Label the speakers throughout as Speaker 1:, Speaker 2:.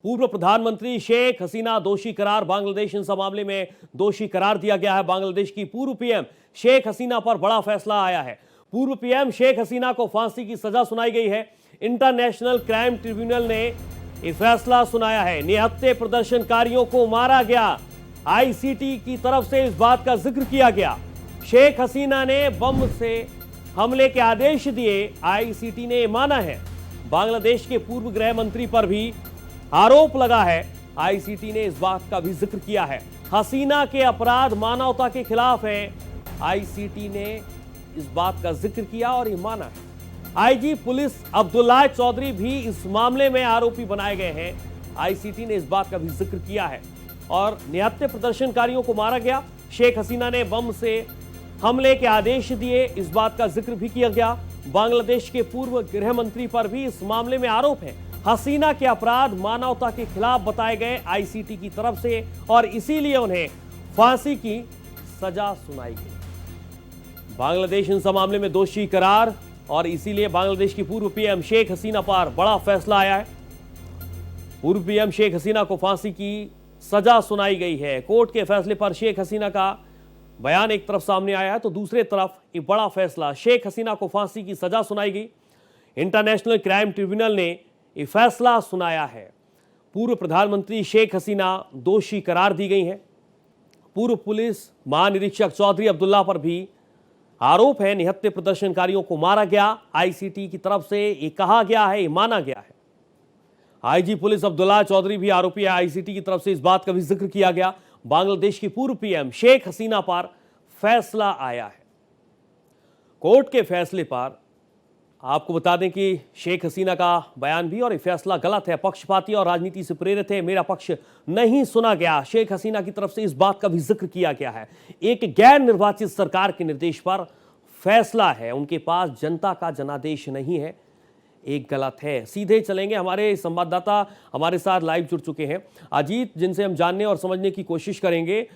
Speaker 1: पूर्व प्रधानमंत्री शेख हसीना दोषी करार। बांग्लादेश हिंसा मामले में दोषी करार दिया गया है। बांग्लादेश की पूर्व पीएम शेख हसीना पर बड़ा फैसला आया है। पूर्व पीएम शेख हसीना को फांसी की सजा सुनाई गई है। इंटरनेशनल क्राइम ट्रिब्यूनल ने यह फैसला सुनाया है। निहत्थे प्रदर्शनकारियों को मारा गया। आईसीटी की तरफ से इस बात का जिक्र किया गया। शेख हसीना ने बम से हमले के आदेश दिए, आईसीटी ने माना है। बांग्लादेश के पूर्व गृह मंत्री पर भी आरोप लगा है। आईसीटी ने इस बात का भी जिक्र किया है। हसीना के अपराध मानवता के खिलाफ है। आईसीटी ने इस बात का जिक्र किया और ये माना है। आईजी पुलिस अब्दुल्ला चौधरी भी इस मामले में आरोपी बनाए गए हैं। आईसीटी ने इस बात का भी जिक्र किया है और निहत्थे प्रदर्शनकारियों को मारा गया। शेख हसीना ने बम से हमले के आदेश दिए, इस बात का जिक्र भी किया गया। बांग्लादेश के पूर्व गृह मंत्री पर भी इस मामले में आरोप है। हसीना के अपराध मानवता के खिलाफ बताए गए आईसीटी की तरफ से और इसीलिए उन्हें फांसी की सजा सुनाई गई। बांग्लादेश हिंसा मामले में दोषी करार और इसीलिए बांग्लादेश की पूर्व पीएम शेख हसीना पर बड़ा फैसला आया है। पूर्व पीएम शेख हसीना को फांसी की सजा सुनाई गई है। कोर्ट के फैसले पर शेख हसीना का बयान एक तरफ सामने आया है तो दूसरे तरफ एक बड़ा फैसला, शेख हसीना को फांसी की सजा सुनाई गई। इंटरनेशनल क्राइम ट्रिब्यूनल ने यह फैसला सुनाया है। पूर्व प्रधानमंत्री शेख हसीना दोषी करार दी गई हैं। पूर्व पुलिस महानिरीक्षक चौधरी अब्दुल्ला पर भी आरोप है। निहत्थे प्रदर्शनकारियों को मारा गया। आईसीटी की तरफ से यह कहा गया है, यह माना गया है। आईजी पुलिस अब्दुल्ला चौधरी भी आरोपी है। आईसीटी की तरफ से इस बात का भी जिक्र किया गया। बांग्लादेश की पूर्व पीएम शेख हसीना पर फैसला आया है। कोर्ट के फैसले पर आपको बता दें कि शेख हसीना का बयान भी और यह फैसला गलत है, पक्षपाती और राजनीति से प्रेरित है, मेरा पक्ष नहीं सुना गया। शेख हसीना की तरफ से इस बात का भी जिक्र किया गया है। एक गैर निर्वाचित सरकार के निर्देश पर फैसला है, उनके पास जनता का जनादेश नहीं है, एक गलत है। सीधे चलेंगे, हमारे संवाददाता हमारे साथ लाइव जुड़ चुके हैं अजीत, जिनसे हम जानने और समझने की कोशिश करेंगे।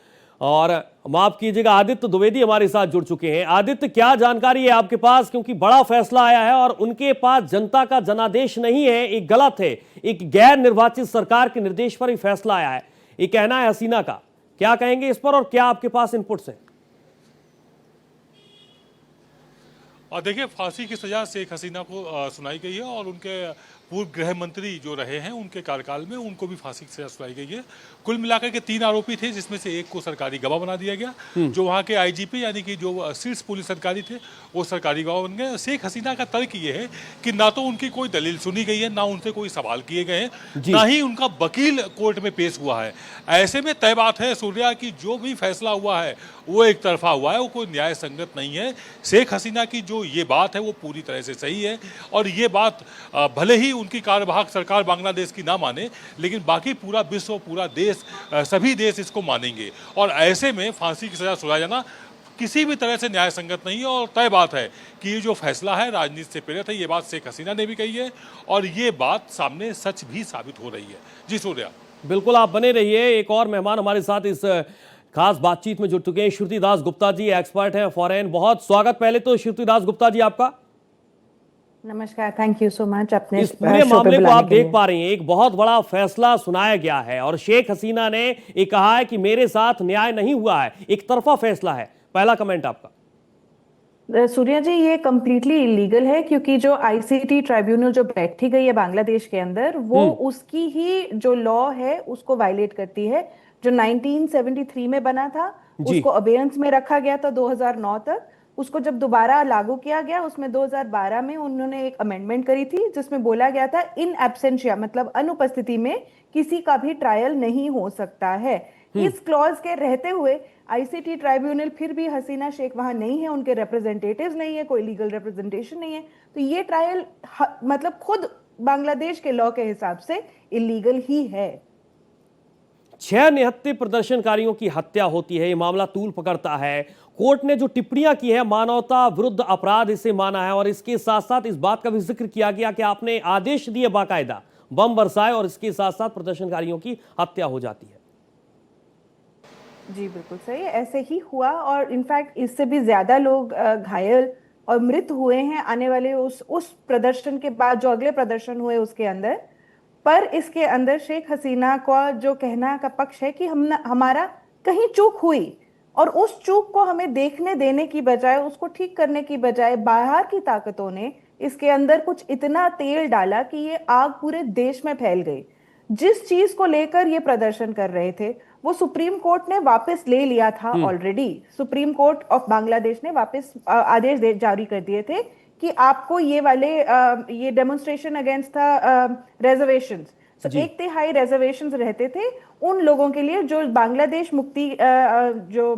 Speaker 1: और माफ कीजिएगा, आदित्य द्विवेदी हमारे साथ जुड़ चुके हैं। आदित्य, क्या जानकारी है आपके पास, क्योंकि बड़ा फैसला आया है और उनके पास जनता का जनादेश नहीं है, एक गलत है, एक गैर निर्वाचित सरकार के निर्देश पर ही फैसला आया है, ये कहना है हसीना का। क्या कहेंगे इस पर और क्या आपके पास इनपुट्स हैं?
Speaker 2: और देखिए, फांसी की सजा शेख हसीना को सुनाई गई है और उनके पूर्व गृह मंत्री जो रहे हैं उनके कार्यकाल में उनको भी फांसी की सजा सुनाई गई है। कुल मिलाकर के 3 आरोपी थे, जिसमें से एक को सरकारी गवाह बना दिया गया। जो वहाँ के आईजीपी यानी कि जो शीर्ष पुलिस अधिकारी थे वो सरकारी गवाह बन गए। शेख हसीना का तर्क ये है कि ना तो उनकी कोई दलील सुनी गई है, ना उनसे कोई सवाल किए गए हैं, ना ही उनका वकील कोर्ट में पेश हुआ है। ऐसे में तय बात है सूर्या की जो भी फैसला हुआ है वो एक तरफा हुआ है, वो कोई न्याय संगत नहीं है। शेख हसीना की जो ये बात है वो पूरी तरह से सही है और ये बात भले ही उनकी कार्यवाहक सरकार बांग्लादेश की ना माने, लेकिन बाकी पूरा विश्व, पूरा देश, सभी देश इसको मानेंगे। और ऐसे में फांसी की सजा सुनाया जाना किसी भी तरह से न्याय संगत नहीं है और तय बात है कि ये जो फैसला है राजनीति से प्रेरित है। ये बात शेख हसीना ने भी कही है और ये बात सामने सच भी साबित हो रही है। जी सूर्या,
Speaker 1: बिल्कुल, आप बने रहिए। एक और मेहमान हमारे साथ इस खास बातचीत में जुड़ चुके हैं, श्रुति दास गुप्ता जी, एक्सपर्ट हैं फॉरेन। बहुत स्वागत पहले तो श्रुति दास गुप्ता जी आपका।
Speaker 3: नमस्कार, थैंक यू सो मच। अपने
Speaker 1: इस पूरे मामले को आप देख पा रही हैं, एक बहुत बड़ा फैसला सुनाया गया है और शेख हसीना ने ये कहा है कि मेरे साथ न्याय नहीं हुआ है, एक तरफा फैसला है। पहला कमेंट आपका।
Speaker 3: सूर्या जी, ये कम्प्लीटली इलीगल है क्योंकि जो आईसीटी ट्राइब्यूनल जो बैठी गई है बांग्लादेश के अंदर, वो उसकी ही जो लॉ है उसको वायलेट करती है। जो 1973 में बना था उसको अबेयंस में रखा गया था 2009 तक। उसको जब दोबारा लागू किया गया उसमें 2012 में उन्होंने एक अमेंडमेंट करी थी जिसमें बोला गया था इन एब्सेंशिया, मतलब अनुपस्थिति में किसी का भी ट्रायल नहीं हो सकता है। इस क्लॉज के रहते हुए आईसीटी ट्राइब्यूनल फिर भी हसीना शेख वहां नहीं है, उनके रिप्रेजेंटेटिव्स नहीं है, कोई लीगल रिप्रेजेंटेशन नहीं है, तो ये ट्रायल मतलब खुद बांग्लादेश के लॉ के हिसाब से इलीगल ही है।
Speaker 1: 6 निहत्थे प्रदर्शनकारियों की हत्या होती है, ये मामला तूल पकड़ता है। कोर्ट ने जो टिप्पणियां की है मानवता विरुद्ध अपराध इसे माना है और इसके साथ साथ इस बात का भी जिक्र किया गया कि आपने आदेश दिए, बाकायदा बम बरसाए और इसके साथ साथ प्रदर्शनकारियों की हत्या हो जाती है।
Speaker 3: जी बिल्कुल सही, ऐसे ही हुआ और इनफैक्ट इससे भी ज्यादा लोग घायल और मृत हुए हैं आने वाले उस प्रदर्शन के बाद, जो अगले प्रदर्शन हुए उसके अंदर। पर इसके अंदर शेख हसीना का जो कहना का पक्ष है कि हमारा कहीं चूक हुई, और उस चूक को हमें देखने देने की बजाय, उसको ठीक करने की बजाय बाहर की ताकतों ने इसके अंदर कुछ इतना तेल डाला कि ये आग पूरे देश में फैल गई। जिस चीज को लेकर ये प्रदर्शन कर रहे थे वो सुप्रीम कोर्ट ने वापस ले लिया था already. Supreme court of Bangladesh ने वापस आदेश जारी कर दिए थे कि आपको ये वाले ये डेमोन्स्ट्रेशन अगेंस्ट था रिजर्वेशंस, तो 1/3 रिजर्वेशंस रहते थे उन लोगों के लिए जो बांग्लादेश मुक्ति जो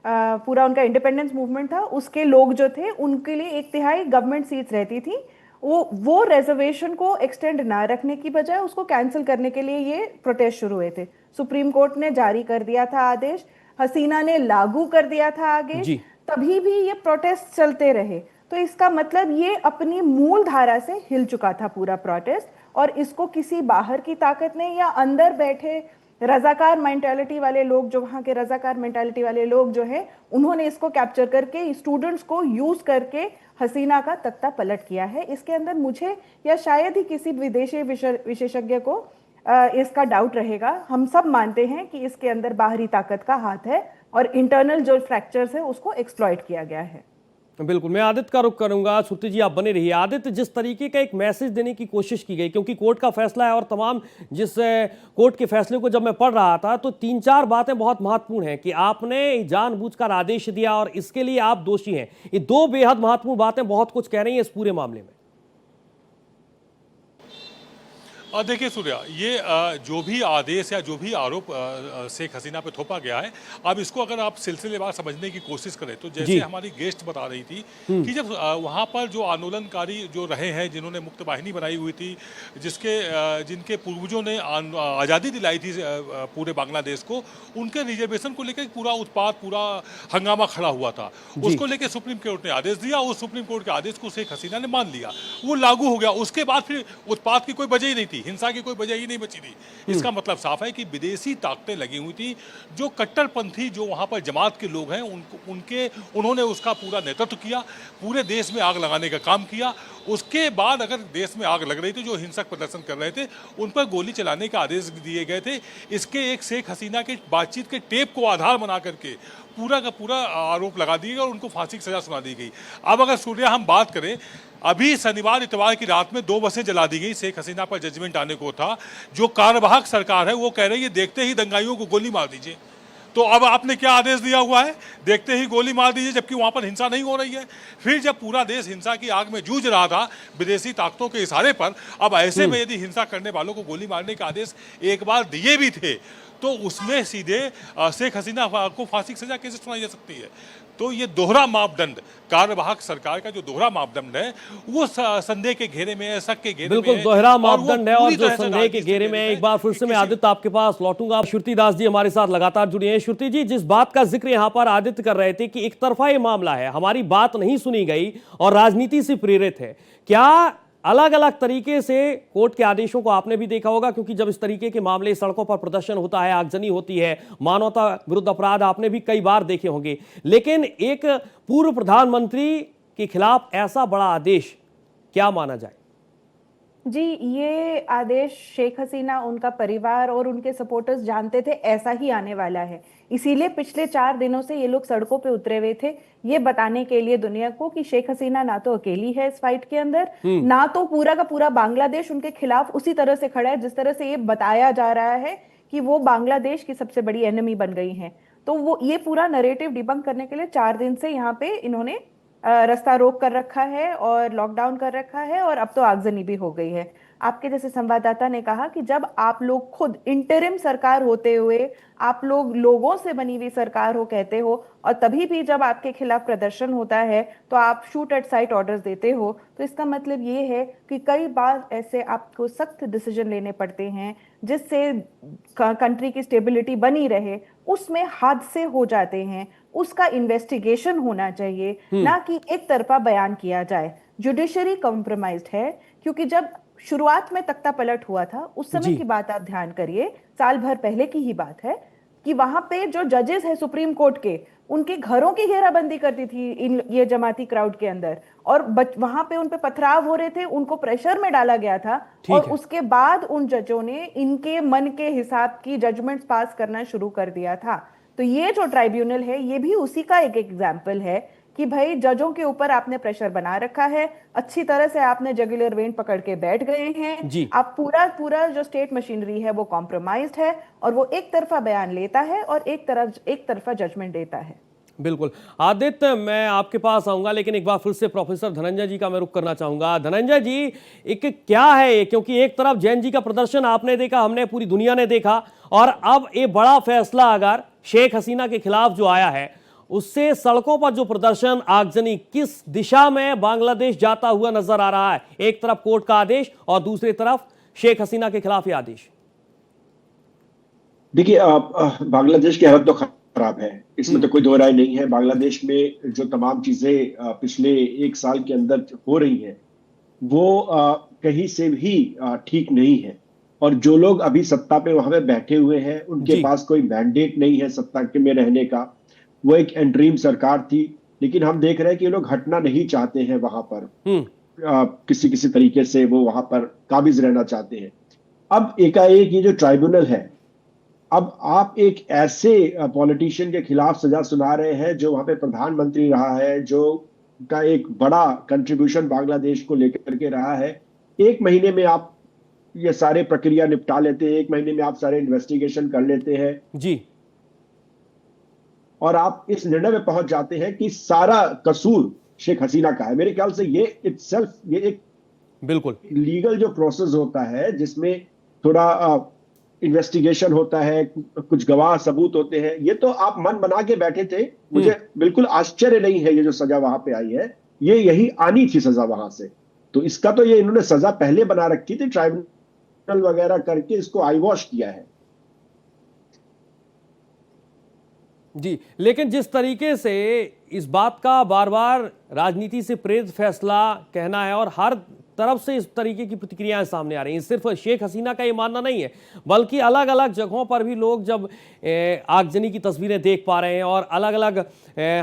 Speaker 3: पूरा उनका इंडिपेंडेंस मूवमेंट था उसके लोग जो थे उनके लिए 1/3 गवर्नमेंट सीट्स रहती थी। वो रिजर्वेशन को एक्सटेंड ना रखने की बजाय उसको कैंसिल करने के लिए ये प्रोटेस्ट शुरू हुए थे। सुप्रीम कोर्ट ने जारी कर दिया था आदेश, हसीना ने लागू कर दिया था आदेश, तभी भी ये प्रोटेस्ट चलते रहे। तो इसका मतलब ये अपनी मूल धारा से हिल चुका था पूरा प्रोटेस्ट, और इसको किसी बाहर की ताकत ने या अंदर बैठे रजाकार मेंटालिटी वाले लोग, जो वहाँ के रजाकार मेंटालिटी वाले लोग जो है, उन्होंने इसको कैप्चर करके स्टूडेंट्स को यूज करके हसीना का तख्ता पलट किया है। इसके अंदर मुझे या शायद ही किसी विदेशी विशेषज्ञ को इसका डाउट रहेगा। हम सब मानते हैं कि इसके अंदर बाहरी ताकत का हाथ है और इंटरनल जो फ्रैक्चर्स है उसको एक्सप्लॉइट किया गया है।
Speaker 1: बिल्कुल, मैं आदित्य का रुख करूंगा। श्रुति जी आप बने रहिए। आदित्य, जिस तरीके का एक मैसेज देने की कोशिश की गई, क्योंकि कोर्ट का फैसला है और तमाम जिस कोर्ट के फैसले को जब मैं पढ़ रहा था तो 3-4 बातें बहुत महत्वपूर्ण हैं कि आपने जानबूझकर आदेश दिया और इसके लिए आप दोषी हैं। ये 2 बेहद महत्वपूर्ण बातें बहुत कुछ कह रही हैं इस पूरे मामले में।
Speaker 2: देखिए सूर्या, ये जो भी आदेश या जो भी आरोप शेख हसीना पे थोपा गया है, अब इसको अगर आप सिलसिलेवार समझने की कोशिश करें तो जैसे हमारी गेस्ट बता रही थी कि जब वहाँ पर जो आंदोलनकारी जो रहे हैं, जिन्होंने मुक्त वाहिनी बनाई हुई थी, जिनके पूर्वजों ने आज़ादी दिलाई थी पूरे बांग्लादेश को, उनके रिजर्वेशन को लेकर पूरा उत्पात, पूरा हंगामा खड़ा हुआ था। उसको लेकर सुप्रीम कोर्ट ने आदेश दिया, उस सुप्रीम कोर्ट के आदेश को शेख हसीना ने मान लिया, वो लागू हो गया। उसके बाद फिर उत्पात की कोई वजह ही नहीं थी, हिंसा की कोई वजह ही नहीं बची थी। इसका मतलब साफ है कि विदेशी ताकतें लगी हुई थी, जो कट्टरपंथी जो वहां पर जमात के लोग हैं उन्होंने उसका पूरा नेतृत्व किया, पूरे देश में आग लगाने का काम किया। उसके बाद अगर देश में आग लग रही थी, जो हिंसक प्रदर्शन कर रहे थे उन पर गोली चलाने का आदेश दिए गए थे। इसके एक शेख हसीना के बातचीत के टेप को आधार बना करके पूरा का पूरा आरोप लगा दिया गया और उनको फांसी की सजा सुना दी गई। अब अगर सूर्या हम बात करें, अभी शनिवार इतवार की रात में 2 बसें जला दी गई। शेख हसीना पर जजमेंट आने को था। जो कार्यवाहक सरकार है वो कह रही है देखते ही दंगाइयों को गोली मार दीजिए। तो अब आपने क्या आदेश दिया हुआ है? देखते ही गोली मार दीजिए, जबकि वहां पर हिंसा नहीं हो रही है। फिर जब पूरा देश हिंसा की आग में जूझ रहा था विदेशी ताकतों के इशारे पर, अब ऐसे में यदि हिंसा करने वालों को गोली मारने का आदेश एक बार दिए भी थे तो उसमें सीधे शेख हसीना को फांसी की सजा कैसे सुनाई जा सकती है? तो ये दोहरा मापदंड, कार्यवाहक सरकार का जो दोहरा मापदंड है वो संदेह के घेरे में है, शक के घेरे में है।
Speaker 1: बिल्कुल दोहरा मापदंड है और जो संदेह के घेरे में। एक बार फिर से मैं आदित्य आपके पास लौटूंगा। श्रुति दास जी हमारे साथ लगातार जुड़ी हैं। श्रुति जी, जिस बात का जिक्र यहाँ पर आदित्य कर रहे थे कि एक तरफा ये मामला है, हमारी बात नहीं सुनी गई और राजनीति से प्रेरित है, क्या अलग अलग तरीके से कोर्ट के आदेशों को आपने भी देखा होगा? क्योंकि जब इस तरीके के मामले, सड़कों पर प्रदर्शन होता है, आगजनी होती है, मानवता विरुद्ध अपराध आपने भी कई बार देखे होंगे, लेकिन एक पूर्व प्रधानमंत्री के खिलाफ ऐसा बड़ा आदेश क्या माना जाए?
Speaker 3: जी, ये आदेश शेख हसीना, उनका परिवार और उनके सपोर्टर्स जानते थे ऐसा ही आने वाला है। इसीलिए पिछले 4 दिनों से ये लोग सड़कों पे उतरे हुए थे, ये बताने के लिए दुनिया को कि शेख हसीना ना तो अकेली है इस फाइट के अंदर, ना तो पूरा का पूरा बांग्लादेश उनके खिलाफ उसी तरह से खड़ा है जिस तरह से ये बताया जा रहा है कि वो बांग्लादेश की सबसे बड़ी एनिमी बन गई हैं। तो वो ये पूरा नरेटिव डिबंक करने के लिए 4 दिन से यहाँ पे इन्होंने रास्ता रोक कर रखा है और लॉकडाउन कर रखा है, और अब तो आगजनी भी हो गई है। आपके जैसे संवाददाता ने कहा कि जब आप लोग खुद इंटरिम सरकार होते हुए आप लोग लोगों से बनी हुई सरकार हो कहते हो, और तभी भी जब आपके खिलाफ प्रदर्शन होता है तो आप शूट एट साइट ऑर्डर्स देते हो, तो इसका मतलब ये है कि कई बार ऐसे आपको सख्त डिसीजन लेने पड़ते हैं जिससे कंट्री की स्टेबिलिटी बनी रहे, उसमें हादसे हो जाते हैं। उसका इन्वेस्टिगेशन होना चाहिए, ना कि एक तरफा बयान किया जाए। जुडिशरी कॉम्प्रोमाइज्ड है, क्योंकि जब शुरुआत में तख्ता पलट हुआ था उस समय की बात आप ध्यान करिए, साल भर पहले की ही बात है, कि वहां पे जो जजेस है सुप्रीम कोर्ट के, उनके घरों की घेराबंदी करती थी ये जमाती क्राउड के अंदर, और वहां पे उन पे पथराव हो रहे थे, उनको प्रेशर में डाला गया था। और
Speaker 1: ठीक है।
Speaker 3: उसके बाद उन जजों ने इनके मन के हिसाब की जजमेंट्स पास करना शुरू कर दिया था। तो ये जो ट्राइब्यूनल है ये भी उसी का एक एग्जाम्पल है कि भाई जजों के ऊपर आपने प्रेशर बना रखा है, अच्छी तरह से आपने जगुलर वेन पकड़ के बैठ गए हैं,
Speaker 1: जी
Speaker 3: आप पूरा पूरा जो स्टेट मशीनरी है वो कॉम्प्रोमाइज्ड है, और वो एक तरफा बयान लेता है और एक तरफा जजमेंट देता है।
Speaker 1: बिल्कुल। आदित्य, मैं आपके पास आऊंगा, लेकिन एक बार फिर से प्रोफेसर धनंजय जी का मैं रुख करना चाहूंगा। धनंजय जी, एक क्या है ये, क्योंकि एक तरफ जैन जी का प्रदर्शन आपने देखा, हमने पूरी दुनिया ने देखा, और अब ये बड़ा फैसला अगर शेख हसीना के खिलाफ जो आया है, उससे सड़कों पर जो प्रदर्शन आगजनी किस दिशा में बांग्लादेश जाता हुआ नजर आ रहा है? एक तरफ कोर्ट का आदेश और दूसरी तरफ शेख हसीना के खिलाफ ये आदेश।
Speaker 4: देखिए, बांग्लादेश की हालत तो खराब है, इसमें तो कोई दो राय नहीं है। बांग्लादेश में जो तमाम चीजें पिछले एक साल के अंदर हो रही हैं वो कहीं से भी ठीक नहीं है। और जो लोग अभी सत्ता पे वहां पे बैठे हुए हैं उनके पास कोई मैंडेट नहीं है सत्ता के में रहने का। वो एक एंट्रीम सरकार थी, लेकिन हम देख रहे हैं कि ये लोग हटना नहीं चाहते हैं वहां पर। किसी किसी तरीके से वो वहां पर काबिज रहना चाहते हैं। अब एकाएक ये जो ट्राइब्यूनल है, अब आप एक ऐसे पॉलिटिशियन के खिलाफ सजा सुना रहे हैं जो वहां पे प्रधानमंत्री रहा है, जो का एक बड़ा कंट्रीब्यूशन बांग्लादेश को लेकर के रहा है। एक महीने में आप ये सारे प्रक्रिया निपटा लेते हैं, एक महीने में आप सारे इन्वेस्टिगेशन कर लेते हैं
Speaker 1: जी,
Speaker 4: और आप इस निर्णय में पहुंच जाते हैं कि सारा कसूर शेख हसीना का है। मेरे ख्याल से ये इटसेल्फ ये एक
Speaker 1: बिल्कुल
Speaker 4: लीगल जो प्रोसेस होता है जिसमें थोड़ा इन्वेस्टिगेशन होता है, कुछ गवाह सबूत होते हैं, ये तो आप मन बना के बैठे थे। मुझे बिल्कुल आश्चर्य नहीं है ये जो सजा वहां पे आई है, ये यही आनी थी सजा वहां से। तो इसका तो ये इन्होंने सजा पहले बना रखी थी, ट्राइब्यूनल वगैरह करके इसको आई वॉश किया है।
Speaker 1: जी, लेकिन जिस तरीके से इस बात का बार बार राजनीति से प्रेरित फैसला कहना है और हर तरफ से इस तरीके की प्रतिक्रियाएं सामने आ रही हैं, सिर्फ शेख हसीना का ये मानना नहीं है, बल्कि अलग अलग जगहों पर भी लोग जब आगजनी की तस्वीरें देख पा रहे हैं और अलग अलग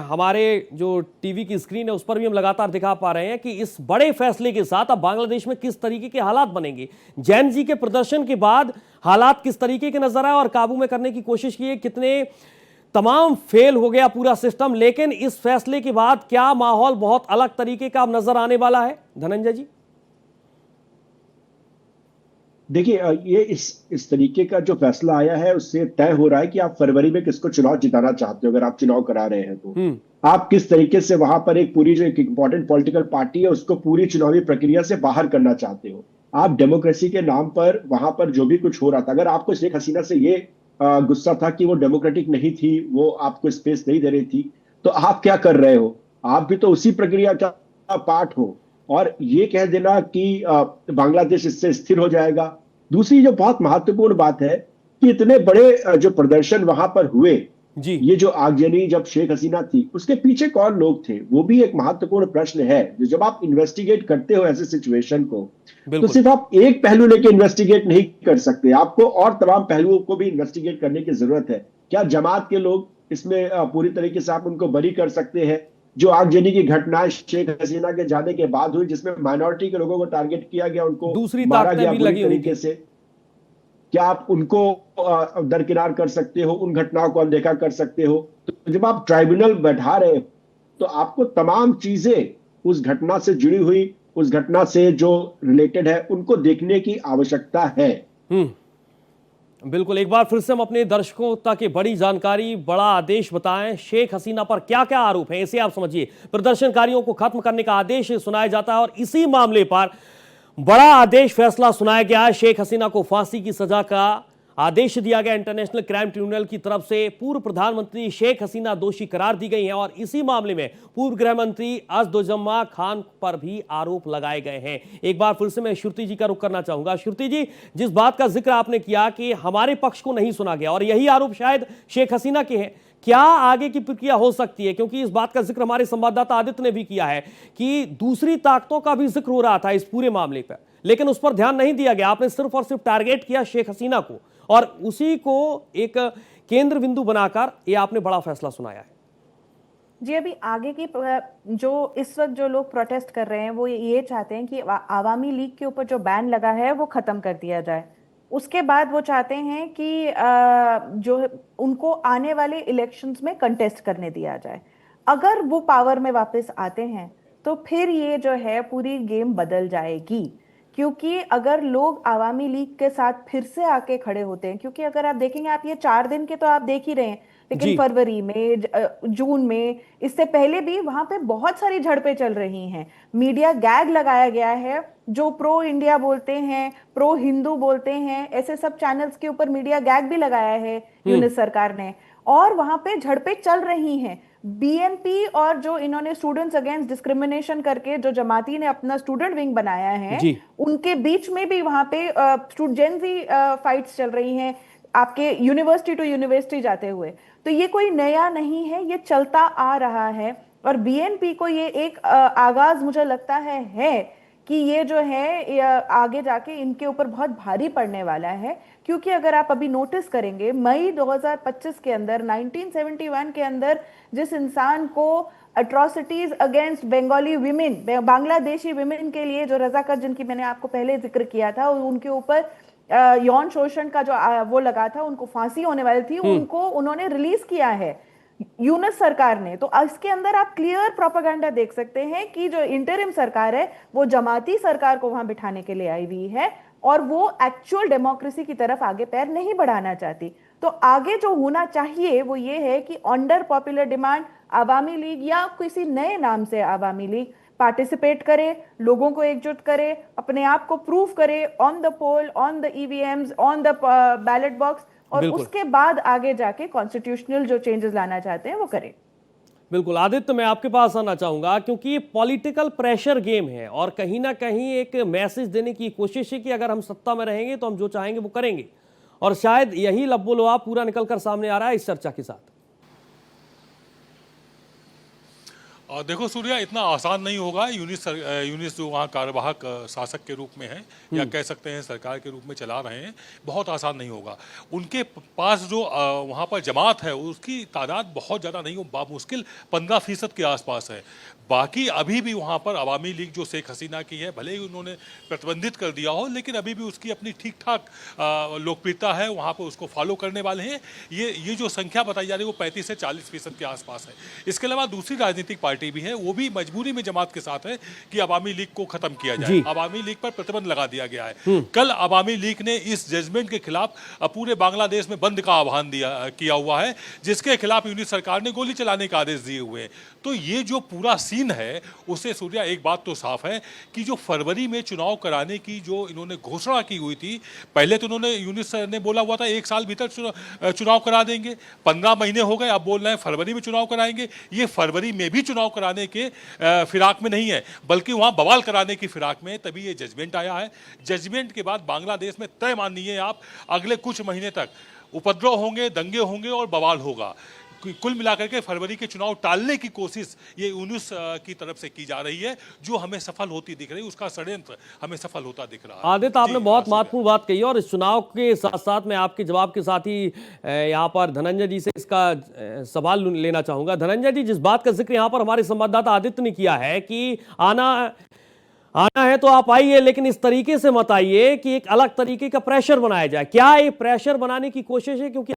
Speaker 1: हमारे जो टीवी की स्क्रीन है उस पर भी हम लगातार दिखा पा रहे हैं कि इस बड़े फैसले के साथ अब बांग्लादेश में किस तरीके के हालात बनेंगे। जैन जी के प्रदर्शन के बाद हालात किस तरीके के नजर आए और काबू में करने की कोशिश की, कितने तमाम फेल हो गया पूरा सिस्टम, लेकिन इस फैसले के बाद क्या माहौल बहुत अलग तरीके का अब नजर आने वाला है धनंजय जी?
Speaker 4: देखिए, ये इस तरीके का जो फैसला आया है उससे तय हो रहा है कि आप फरवरी में किसको चुनाव जिताना चाहते हो। अगर आप चुनाव करा रहे हैं तो आप किस तरीके से वहां पर एक पूरी जो एक इंपॉर्टेंट पॉलिटिकल पार्टी है उसको पूरी चुनावी प्रक्रिया से बाहर करना चाहते हो। आप डेमोक्रेसी के नाम पर वहां पर जो भी कुछ हो रहा था, अगर आपको शेख हसीना से ये गुस्सा था कि वो डेमोक्रेटिक नहीं थी, वो आपको स्पेस नहीं दे रही थी, तो आप क्या कर रहे हो? आप भी तो उसी प्रक्रिया का पार्ट हो। और ये कह देना कि बांग्लादेश इससे स्थिर हो जाएगा। दूसरी जो बहुत महत्वपूर्ण बात है कि इतने बड़े जो प्रदर्शन वहां पर हुए
Speaker 1: जी,
Speaker 4: ये जो आगजनी जब शेख हसीना थी उसके पीछे कौन लोग थे, वो भी एक महत्वपूर्ण प्रश्न है। जब आप इन्वेस्टिगेट करते हो ऐसे सिचुएशन को, तो सिर्फ आप एक पहलू लेके इन्वेस्टिगेट नहीं कर सकते, आपको और तमाम पहलुओं को भी इन्वेस्टिगेट करने की जरूरत है। क्या जमात के लोग इसमें पूरी तरीके से आप उनको बरी कर सकते हैं? जो आगजनी की घटनाएं शेख हसीना के जाने के बाद हुई जिसमें माइनॉरिटी के लोगों को टारगेट किया गया, उनको
Speaker 1: दूसरी
Speaker 4: मारा
Speaker 1: ताकतें
Speaker 4: गया
Speaker 1: भी
Speaker 4: बुरी
Speaker 1: लगी हुई
Speaker 4: तरीके से, क्या आप उनको दरकिनार कर सकते हो? उन घटनाओं को अनदेखा कर सकते हो? तो जब आप ट्राइब्यूनल बैठा रहे हो तो आपको तमाम चीजें उस घटना से जुड़ी हुई, उस घटना से जो रिलेटेड है उनको देखने की आवश्यकता है।
Speaker 1: बिल्कुल। एक बार फिर से हम अपने दर्शकों तक ये बड़ी जानकारी, बड़ा आदेश बताएं। शेख हसीना पर क्या क्या आरोप हैं इसे आप समझिए। प्रदर्शनकारियों को खत्म करने का आदेश सुनाया जाता है और इसी मामले पर बड़ा आदेश फैसला सुनाया गया है। शेख हसीना को फांसी की सजा का आदेश दिया गया। इंटरनेशनल क्राइम ट्रिब्यूनल की तरफ से पूर्व प्रधानमंत्री शेख हसीना दोषी करार दी गई हैं और इसी मामले में पूर्व गृह मंत्री असदुज़्ज़मा खान पर भी आरोप लगाए गए हैं। एक बार फिर से मैं श्रुति जी का रुख करना चाहूंगा। श्रुति जी, जिस बात का जिक्र आपने किया कि हमारे पक्ष को नहीं सुना गया और यही आरोप शायद शेख हसीना के हैं, क्या आगे की प्रक्रिया हो सकती है? क्योंकि इस बात का जिक्र हमारे संवाददाता आदित्य ने भी किया है कि दूसरी ताकतों का भी जिक्र हो रहा था इस पूरे मामले पर, लेकिन उस पर ध्यान नहीं दिया गया। आपने सिर्फ और सिर्फ टारगेट किया शेख हसीना को और उसी को एक केंद्र बिंदु बनाकर यह आपने बड़ा फैसला सुनाया है।
Speaker 3: जी, अभी आगे की जो इस वक्त जो लोग प्रोटेस्ट कर रहे हैं वो ये चाहते हैं कि आवामी लीग के ऊपर जो बैन लगा है वो खत्म कर दिया जाए। उसके बाद वो चाहते हैं कि जो उनको आने वाले इलेक्शंस में कंटेस्ट करने दिया जाए। अगर वो पावर में वापस आते हैं तो फिर ये जो है पूरी गेम बदल जाएगी। क्योंकि अगर लोग आवामी लीग के साथ फिर से आके खड़े होते हैं, क्योंकि अगर आप देखेंगे, आप ये 4 दिन के तो आप देख ही रहे हैं, लेकिन
Speaker 1: जी
Speaker 3: फरवरी में जून में इससे पहले भी वहां पे बहुत सारी झड़पें चल रही हैं। मीडिया गैग लगाया गया है, जो प्रो इंडिया बोलते हैं, प्रो हिंदू बोलते हैं, ऐसे सब चैनल्स के ऊपर मीडिया गैग भी लगाया है यूनिस सरकार ने। और वहां पे झड़पें चल रही हैं। बीएनपी और जो इन्होंने स्टूडेंट्स अगेंस्ट डिस्क्रिमिनेशन करके जो जमाती ने अपना स्टूडेंट विंग बनाया है,
Speaker 1: जी
Speaker 3: उनके बीच में भी वहां पे स्टूडेंसी फाइट्स चल रही हैं, आपके यूनिवर्सिटी टू यूनिवर्सिटी जाते हुए। तो ये कोई नया नहीं है, ये चलता आ रहा है। और बीएनपी को ये एक आगाज मुझे लगता है कि ये जो है ये आगे जाके इनके ऊपर बहुत भारी पड़ने वाला है। क्योंकि अगर आप अभी नोटिस करेंगे, मई 2025 के अंदर, 1971 के अंदर जिस इंसान को atrocities against Bengali women, Bangladeshi women के लिए जो रजाकार, जिनकी मैंने आपको पहले जिक्र किया था, उनके ऊपर यौन शोषण का जो वो लगा था, उनको फांसी होने वाली थी, उनको उन्होंने रिलीज किया है यूनिस सरकार ने। तो इसके अंदर आप क्लियर प्रोपेगेंडा देख सकते हैं कि जो इंटरिम सरकार है वो जमाती सरकार को वहां बिठाने के लिए आई हुई है और वो एक्चुअल डेमोक्रेसी की तरफ आगे पैर नहीं बढ़ाना चाहती। तो आगे जो होना चाहिए वो ये है कि under popular demand Awami league या किसी नए नाम से आवामी लीग पार्टिसिपेट करे, लोगों को एकजुट करे, अपने आप को प्रूव करे on the poll, on the EVMs, on the ballot box, और उसके बाद आगे जाके कॉन्स्टिट्यूशनल जो चेंजेस लाना चाहते हैं वो करें।
Speaker 1: बिल्कुल आदित्य, मैं आपके पास आना चाहूंगा क्योंकि ये पॉलिटिकल प्रेशर गेम है और कहीं ना कहीं एक मैसेज देने की कोशिश है कि अगर हम सत्ता में रहेंगे तो हम जो चाहेंगे वो करेंगे, और शायद यही लब्बो लुआब पूरा निकलकर सामने आ रहा है इस चर्चा के साथ।
Speaker 2: देखो सूर्या, इतना आसान नहीं होगा। यूनिस जो वहाँ कार्यवाहक शासक के रूप में है या कह सकते हैं सरकार के रूप में चला रहे हैं, बहुत आसान नहीं होगा। उनके पास जो वहाँ पर जमात है उसकी तादाद बहुत ज़्यादा नहीं हो, बामुश्किल 15% के आसपास है। बाकी अभी भी वहाँ पर अवामी लीग जो शेख हसीना की है, भले ही उन्होंने प्रतिबंधित कर दिया हो, लेकिन अभी भी उसकी अपनी ठीक ठाक लोकप्रियता है, वहाँ पर उसको फॉलो करने वाले हैं। ये जो संख्या बताई जा रही है वो 35 से 40% के आसपास है। इसके अलावा दूसरी राजनीतिक पार्टी भी है, वो भी मजबूरी में जमात के साथ है कि अवामी लीग को खत्म किया जाए। अवामी लीग पर प्रतिबंध लगा दिया गया है। कल अवामी लीग ने इस जजमेंट के खिलाफ पूरे बांग्लादेश में बंद का आह्वान किया हुआ है, जिसके खिलाफ यूनिस सरकार ने गोली चलाने का आदेश दिए हुए हैं। तो ये जो पूरा सीन है उससे सूर्या एक बात तो साफ है कि जो फरवरी में चुनाव कराने की जो इन्होंने घोषणा की हुई थी, पहले तो उन्होंने यूनिस ने बोला हुआ था 1 साल भीतर चुनाव करा देंगे, 15 महीने हो गए, अब बोल रहे हैं फरवरी में चुनाव कराएंगे। ये फरवरी में भी चुनाव कराने के फिराक में नहीं है, बल्कि वहां बवाल कराने की फिराक में। तभी ये जजमेंट आया है। जजमेंट के बाद बांग्लादेश में तय मानिए आप, अगले कुछ महीने तक उपद्रव होंगे, दंगे होंगे और बवाल होगा। कुल मिलाकर के फरवरी के चुनाव टालने की कोशिश ये यूनुस की तरफ से की जा रही है, जो हमें सफल होती दिख रही है। उसका षड्यंत्र हमें सफल होता दिख रहा है।
Speaker 1: आदित्य, आपने बहुत महत्वपूर्ण बात कही और इस चुनाव के साथ साथ मैं आपके जवाब के साथ ही यहाँ पर धनंजय जी से इसका सवाल लेना चाहूंगा। धनंजय जी, जिस बात का जिक्र यहाँ पर हमारे संवाददाता आदित्य ने किया है कि आना है तो आप आइए, लेकिन इस तरीके से मत आइए कि एक अलग तरीके का प्रेशर बनाया जाए। क्या ये प्रेशर बनाने की कोशिश है? क्योंकि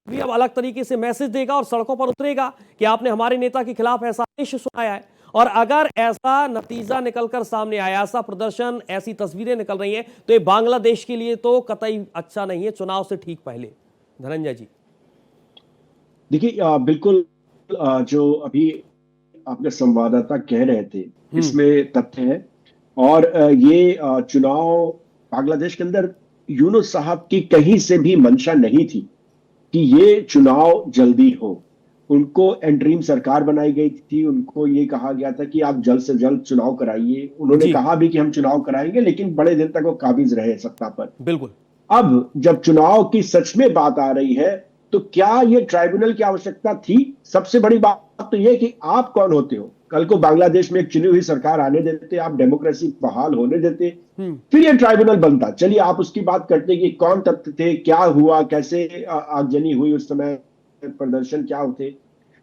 Speaker 1: भी अब अलग तरीके से मैसेज देगा और सड़कों पर उतरेगा कि आपने हमारे नेता के खिलाफ ऐसा आदेश सुनाया है। और अगर ऐसा नतीजा निकलकर सामने आया, ऐसा प्रदर्शन, ऐसी तस्वीरें निकल रही हैं, तो ये बांग्लादेश के लिए तो कतई अच्छा नहीं है, चुनाव से ठीक पहले। धनंजय जी,
Speaker 4: देखिए, बिल्कुल जो अभी आपके संवाददाता कह रहे थे इसमें तथ्य है। और ये चुनाव बांग्लादेश के अंदर यूनुस साहब की कहीं से भी मंशा नहीं थी कि ये चुनाव जल्दी हो। उनको एंटरिम सरकार बनाई गई थी, उनको ये कहा गया था कि आप जल्द से जल्द चुनाव कराइए। उन्होंने कहा भी कि हम चुनाव कराएंगे, लेकिन बड़े दिन तक वो काबिज रहे सत्ता पर।
Speaker 1: बिल्कुल।
Speaker 4: अब जब चुनाव की सच में बात आ रही है तो क्या ये ट्राइब्यूनल की आवश्यकता थी? सबसे बड़ी बात तो यह कि आप कौन होते हो? कल को बांग्लादेश में एक चुनी हुई सरकार आने देते, आप डेमोक्रेसी बहाल होने देते, फिर ये ट्राइब्यूनल बनता। चलिए आप उसकी बात करते कि कौन तथ्य थे, क्या हुआ, कैसे आगजनी हुई उस समय, प्रदर्शन क्या होते।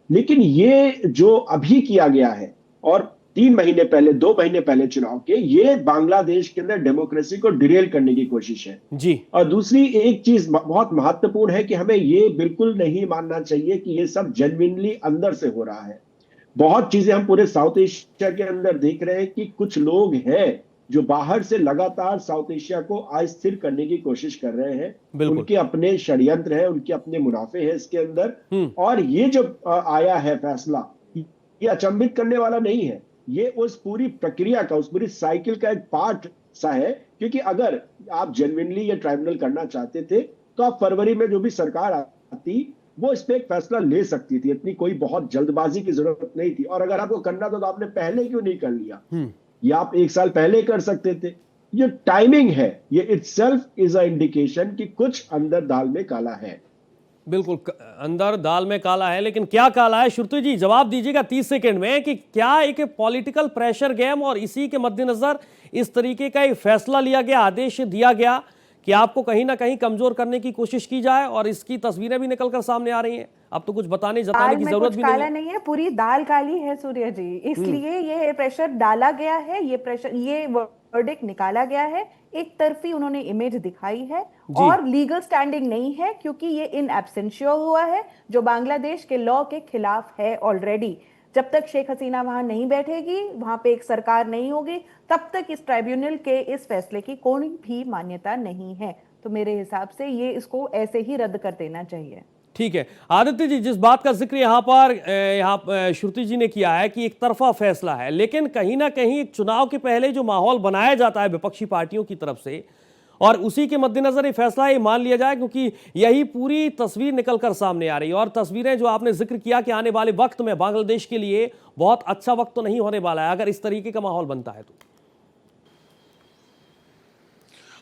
Speaker 4: लेकिन ये जो अभी किया गया है और 3 महीने पहले 2 महीने पहले चुनाव के, ये बांग्लादेश के अंदर डेमोक्रेसी को डिरेल करने की कोशिश है।
Speaker 1: जी।
Speaker 4: और दूसरी एक चीज बहुत महत्वपूर्ण है कि हमें ये बिल्कुल नहीं मानना चाहिए कि ये सब जेन्युइनली अंदर से हो रहा है। बहुत चीजें हम पूरे साउथ एशिया के अंदर देख रहे हैं कि कुछ लोग हैं जो बाहर से लगातार साउथ एशिया को अस्थिर करने की कोशिश कर रहे हैं।
Speaker 1: बिल्कुल।
Speaker 4: उनके अपने षड्यंत्र हैं, उनके अपने मुनाफे हैं इसके अंदर। और ये जो आया है फैसला, ये अचंभित करने वाला नहीं है। ये उस पूरी प्रक्रिया का, उस पूरी साइकिल का एक पार्ट सा है। क्योंकि अगर आप जेन्युइनली ये ट्राइब्यूनल करना चाहते थे तो आप फरवरी में जो भी सरकार आती वो इस पे एक फैसला ले सकती थी। इतनी कोई बहुत जल्दबाजी की जरूरत नहीं थी। और अगर आपको करना था तो आपने पहले क्यों नहीं कर लिया? ये आप 1 साल पहले कर सकते थे। ये टाइमिंग है, ये इटसेल्फ इज अ इंडिकेशन कि कुछ अंदर दाल में काला है।
Speaker 1: बिल्कुल, अंदर दाल में काला है, लेकिन क्या काला है? श्रुति जी जवाब दीजिएगा 30 सेकंड में कि क्या एक पॉलिटिकल प्रेशर गेम और इसी के मद्देनजर इस तरीके का एक फैसला लिया गया, आदेश दिया गया कि आपको कहीं ना कहीं कमजोर करने की कोशिश की जाए, और इसकी तस्वीरें भी निकलकर सामने आ रही हैं। अब तो कुछ जताने
Speaker 3: दाल
Speaker 1: की
Speaker 3: में
Speaker 1: जरूरत
Speaker 3: कुछ
Speaker 1: भी
Speaker 3: काला
Speaker 1: नहीं
Speaker 3: नहीं है, पूरी दाल काली है सूर्य जी। इसलिए ये प्रेशर डाला गया है, ये प्रेशर, ये वर्डिक्ट निकाला गया है। एक तरफी उन्होंने इमेज दिखाई है और लीगल स्टैंडिंग नहीं है, क्योंकि ये इन एब्सेंशियो हुआ है जो बांग्लादेश के लॉ के खिलाफ है ऑलरेडी। जब तक शेख हसीना वहां नहीं बैठेगी, वहां पे एक सरकार नहीं होगी, तब तक इस ट्राइब्यूनल के इस फैसले की कोई भी मान्यता नहीं है। तो मेरे हिसाब से ये इसको ऐसे ही रद्द कर देना चाहिए।
Speaker 1: ठीक है आदित्य जी, जिस बात का जिक्र यहाँ श्रुति जी ने किया है कि एक तरफा फैसला है, लेकिन कहीं ना कहीं चुनाव के पहले जो माहौल बनाया जाता है विपक्षी पार्टियों की तरफ से, और उसी के मद्देनजर ये फैसला ये मान लिया जाए, क्योंकि यही पूरी तस्वीर निकलकर सामने आ रही है। और तस्वीरें जो आपने जिक्र किया कि आने वाले वक्त में बांग्लादेश के लिए बहुत अच्छा वक्त तो नहीं होने वाला है अगर इस तरीके का माहौल बनता है तो।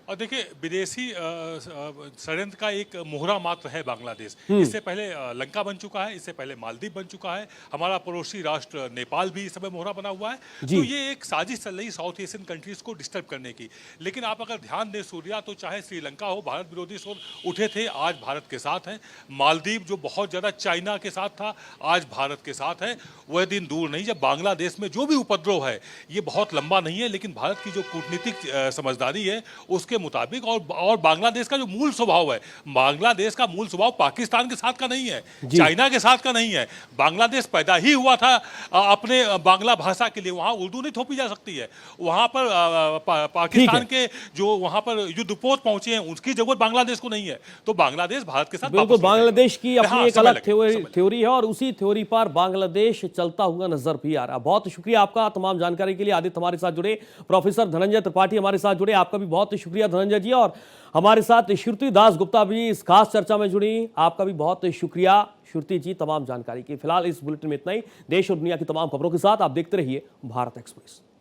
Speaker 2: और देखिए, विदेशी षड्यंत्र का एक मोहरा मात्र है बांग्लादेश। इससे पहले लंका बन चुका है, इससे पहले मालदीव बन चुका है, हमारा पड़ोसी राष्ट्र नेपाल भी इस समय मोहरा बना हुआ है। तो ये एक साजिश चल रही साउथ एशियन कंट्रीज को डिस्टर्ब करने की। लेकिन आप अगर ध्यान दें सूर्या, तो चाहे श्रीलंका हो, भारत विरोधी स्वर उठे थे, आज भारत के साथ हैं। मालदीव जो बहुत ज़्यादा चाइना के साथ था, आज भारत के साथ है। वह दिन दूर नहीं जब बांग्लादेश में जो भी उपद्रव है, ये बहुत लंबा नहीं है, लेकिन भारत की जो कूटनीतिक समझदारी है उसके मुताबिक, और बांग्लादेश का जो मूल स्वभाव है, बांग्लादेश का मूल स्वभाव पाकिस्तान के साथ का नहीं है, चाइना के साथ का नहीं है। बांग्लादेश पैदा ही हुआ था अपने बांग्ला भाषा के लिए। वहां उर्दू नहीं थोपी जा सकती है। वहां पर पाकिस्तान के जो वहां पर युद्धपोत पहुंचे हैं, उसकी जरूरत बांग्लादेश को नहीं है। तो बांग्लादेश भारत के साथ
Speaker 1: बिल्कुल, बांग्लादेश की अपनी एक अलग थ्योरी है, और उसी थ्योरी पर बांग्लादेश चलता हुआ नजर भी आ रहा है। बहुत शुक्रिया आपका तमाम जानकारी के लिए। आदित्य हमारे साथ जुड़े, प्रोफेसर धनंजय त्रिपाठी हमारे साथ जुड़े, आपका भी बहुत शुक्रिया धनंजय जी। और हमारे साथ श्रुति दास गुप्ता भी इस खास चर्चा में जुड़ी, आपका भी बहुत शुक्रिया श्रुति जी तमाम जानकारी की। फिलहाल इस बुलेटिन में इतना ही। देश और दुनिया की तमाम खबरों के साथ आप देखते रहिए भारत एक्सप्रेस।